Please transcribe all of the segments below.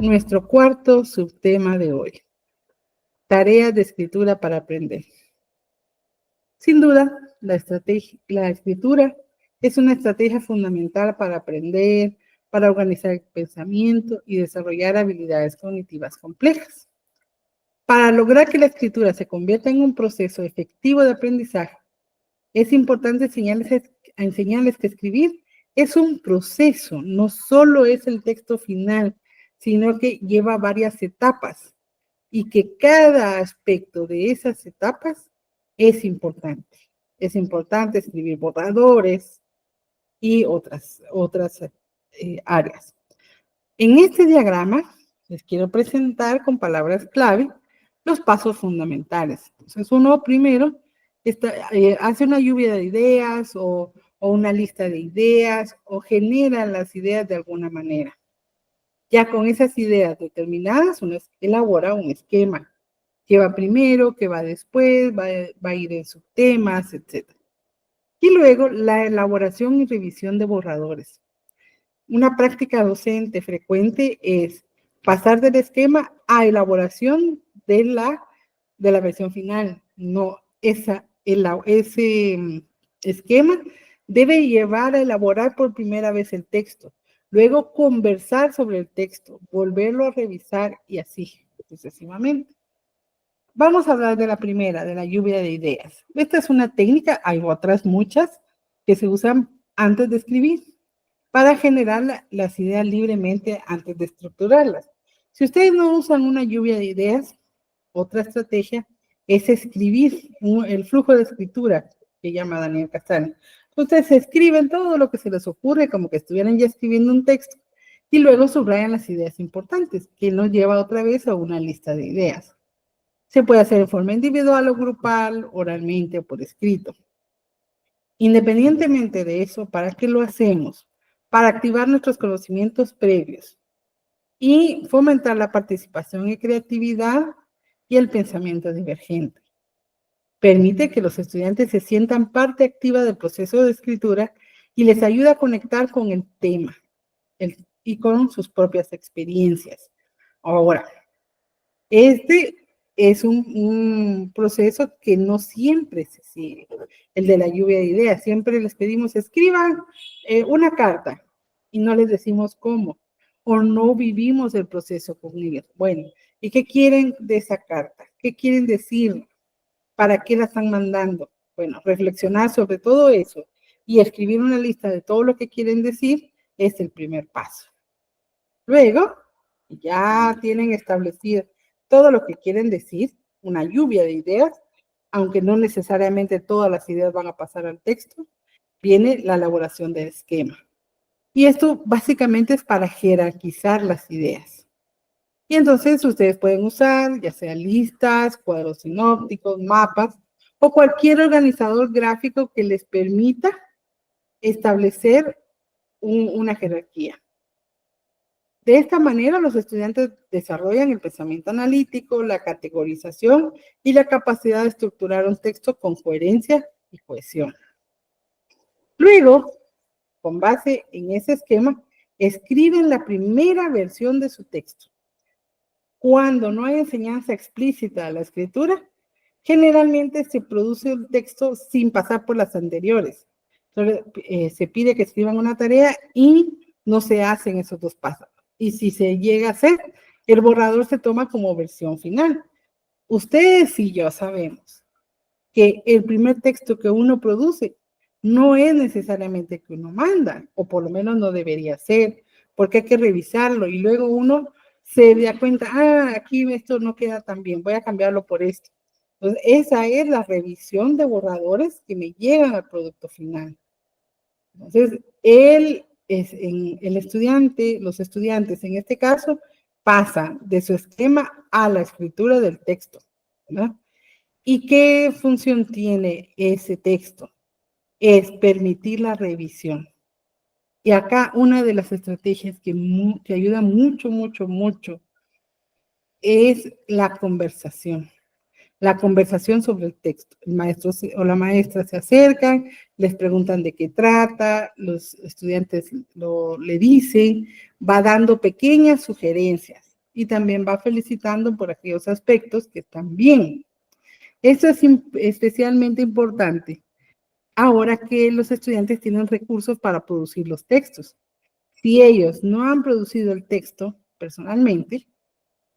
nuestro cuarto subtema de hoy. Tareas de escritura para aprender. Sin duda, la escritura es una estrategia fundamental para aprender, para organizar el pensamiento y desarrollar habilidades cognitivas complejas. Para lograr que la escritura se convierta en un proceso efectivo de aprendizaje, es importante enseñarles que escribir es un proceso, no solo es el texto final, sino que lleva varias etapas y que cada aspecto de esas etapas es importante. Es importante escribir borradores y otras áreas. En este diagrama les quiero presentar con palabras clave los pasos fundamentales. Entonces, uno primero hace una lluvia de ideas o una lista de ideas o genera las ideas de alguna manera. Ya con esas ideas determinadas, uno elabora un esquema. ¿Qué va primero? ¿Qué va después? Va a ir en subtemas, etc. Y luego la elaboración y revisión de borradores. Una práctica docente frecuente es pasar del esquema a elaboración de la versión final. No, ese esquema debe llevar a elaborar por primera vez el texto, luego conversar sobre el texto, volverlo a revisar y así sucesivamente. Vamos a hablar de la primera, de la lluvia de ideas. Esta es una técnica, hay otras muchas que se usan antes de escribir para generar las ideas libremente antes de estructurarlas. Si ustedes no usan una lluvia de ideas, otra estrategia es escribir el flujo de escritura que llama Daniel Castaño. Entonces escriben todo lo que se les ocurre como que estuvieran ya escribiendo un texto y luego subrayan las ideas importantes, que nos lleva otra vez a una lista de ideas. Se puede hacer en forma individual o grupal, oralmente o por escrito. Independientemente de eso, ¿para qué lo hacemos? Para activar nuestros conocimientos previos y fomentar la participación y creatividad y el pensamiento divergente. Permite que los estudiantes se sientan parte activa del proceso de escritura y les ayuda a conectar con el tema y con sus propias experiencias. Ahora, este es un proceso que no siempre se sigue, el de la lluvia de ideas. Siempre les pedimos, escriban una carta y no les decimos cómo, o no vivimos el proceso con ellos. Bueno, ¿y qué quieren de esa carta? ¿Qué quieren decir? ¿Para qué la están mandando? Bueno, reflexionar sobre todo eso y escribir una lista de todo lo que quieren decir es el primer paso. Luego, ya tienen establecido todo lo que quieren decir, una lluvia de ideas, aunque no necesariamente todas las ideas van a pasar al texto, viene la elaboración del esquema. Y esto básicamente es para jerarquizar las ideas. Y entonces ustedes pueden usar ya sea listas, cuadros sinópticos, mapas o cualquier organizador gráfico que les permita establecer una jerarquía. De esta manera, los estudiantes desarrollan el pensamiento analítico, la categorización y la capacidad de estructurar un texto con coherencia y cohesión. Luego, con base en ese esquema, escriben la primera versión de su texto. Cuando no hay enseñanza explícita a la escritura, generalmente se produce un texto sin pasar por las anteriores. Entonces, se pide que escriban una tarea y no se hacen esos dos pasos. Y si se llega a hacer, el borrador se toma como versión final. Ustedes y yo sabemos que el primer texto que uno produce no es necesariamente que uno manda, o por lo menos no debería ser, porque hay que revisarlo y luego uno se da cuenta, aquí esto no queda tan bien, voy a cambiarlo por esto. Entonces, esa es la revisión de borradores que me llegan al producto final. Entonces, los estudiantes en este caso pasan de su esquema a la escritura del texto, ¿verdad? ¿Y qué función tiene ese texto? Es permitir la revisión. Y acá una de las estrategias que ayuda mucho, mucho, mucho es la conversación. La conversación sobre el texto. El maestro o la maestra se acercan, les preguntan de qué trata, los estudiantes le dicen, va dando pequeñas sugerencias. y también va felicitando por aquellos aspectos que están bien. Esto es especialmente importante ahora que los estudiantes tienen recursos para producir los textos. Si ellos no han producido el texto personalmente,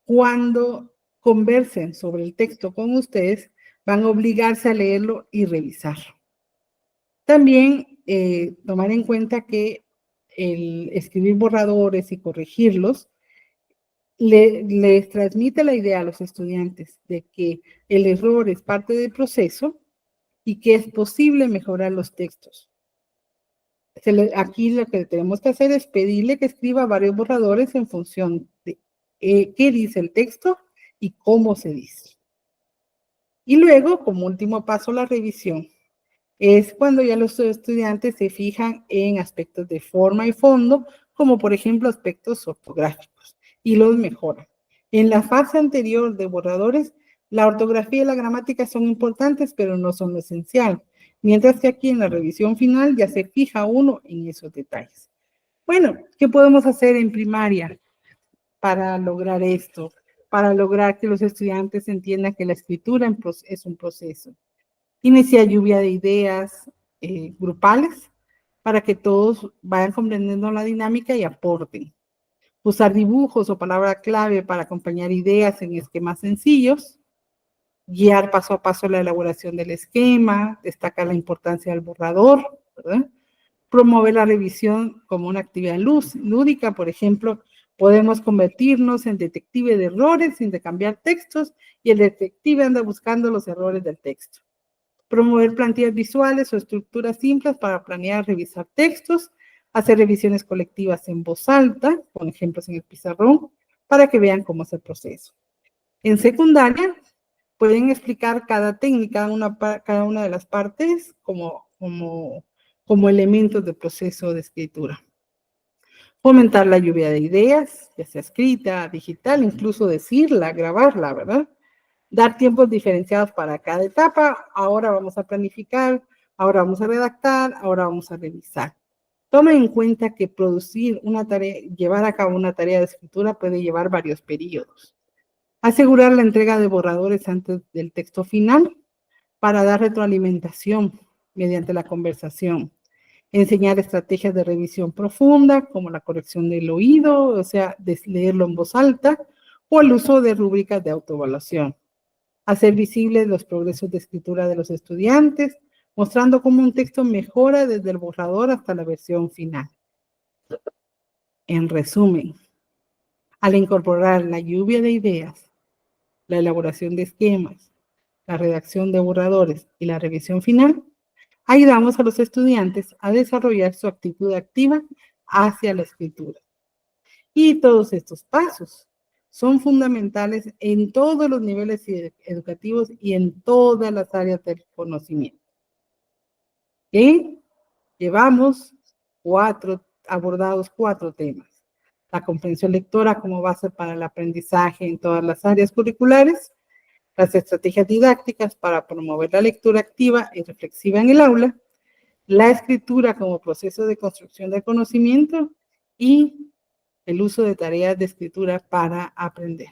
cuando conversen sobre el texto con ustedes, van a obligarse a leerlo y revisarlo. También tomar en cuenta que el escribir borradores y corregirlos les transmite la idea a los estudiantes de que el error es parte del proceso y que es posible mejorar los textos. Aquí lo que tenemos que hacer es pedirle que escriba varios borradores en función de qué dice el texto y cómo se dice. Y luego, como último paso, la revisión. Es cuando ya los estudiantes se fijan en aspectos de forma y fondo, como por ejemplo aspectos ortográficos, y los mejoran. En la fase anterior de borradores, la ortografía y la gramática son importantes, pero no son lo esencial, mientras que aquí en la revisión final ya se fija uno en esos detalles. Bueno, ¿qué podemos hacer en primaria para lograr esto? Para lograr que los estudiantes entiendan que la escritura es un proceso. Iniciar lluvia de ideas grupales para que todos vayan comprendiendo la dinámica y aporten. Usar dibujos o palabra clave para acompañar ideas en esquemas sencillos. Guiar paso a paso la elaboración del esquema. Destacar la importancia del borrador, ¿verdad? Promover la revisión como una actividad lúdica, por ejemplo, podemos convertirnos en detective de errores, intercambiar textos y el detective anda buscando los errores del texto. Promover plantillas visuales o estructuras simples para planear, revisar textos, hacer revisiones colectivas en voz alta, con ejemplos en el pizarrón, para que vean cómo es el proceso. En secundaria, pueden explicar cada técnica, cada una de las partes como elementos del proceso de escritura. Fomentar la lluvia de ideas, ya sea escrita, digital, incluso decirla, grabarla, ¿verdad? Dar tiempos diferenciados para cada etapa. Ahora vamos a planificar, ahora vamos a redactar, ahora vamos a revisar. Tomen en cuenta que producir una tarea, llevar a cabo una tarea de escritura puede llevar varios periodos. Asegurar la entrega de borradores antes del texto final para dar retroalimentación mediante la conversación. Enseñar estrategias de revisión profunda, como la corrección del oído, o sea, de leerlo en voz alta, o el uso de rúbricas de autoevaluación. Hacer visibles los progresos de escritura de los estudiantes, mostrando cómo un texto mejora desde el borrador hasta la versión final. En resumen, al incorporar la lluvia de ideas, la elaboración de esquemas, la redacción de borradores y la revisión final, ayudamos a los estudiantes a desarrollar su actitud activa hacia la escritura. Y todos estos pasos son fundamentales en todos los niveles educativos y en todas las áreas del conocimiento. ¿Okay? Llevamos abordados cuatro temas. La comprensión lectora como base para el aprendizaje en todas las áreas curriculares, las estrategias didácticas para promover la lectura activa y reflexiva en el aula, la escritura como proceso de construcción del conocimiento y el uso de tareas de escritura para aprender.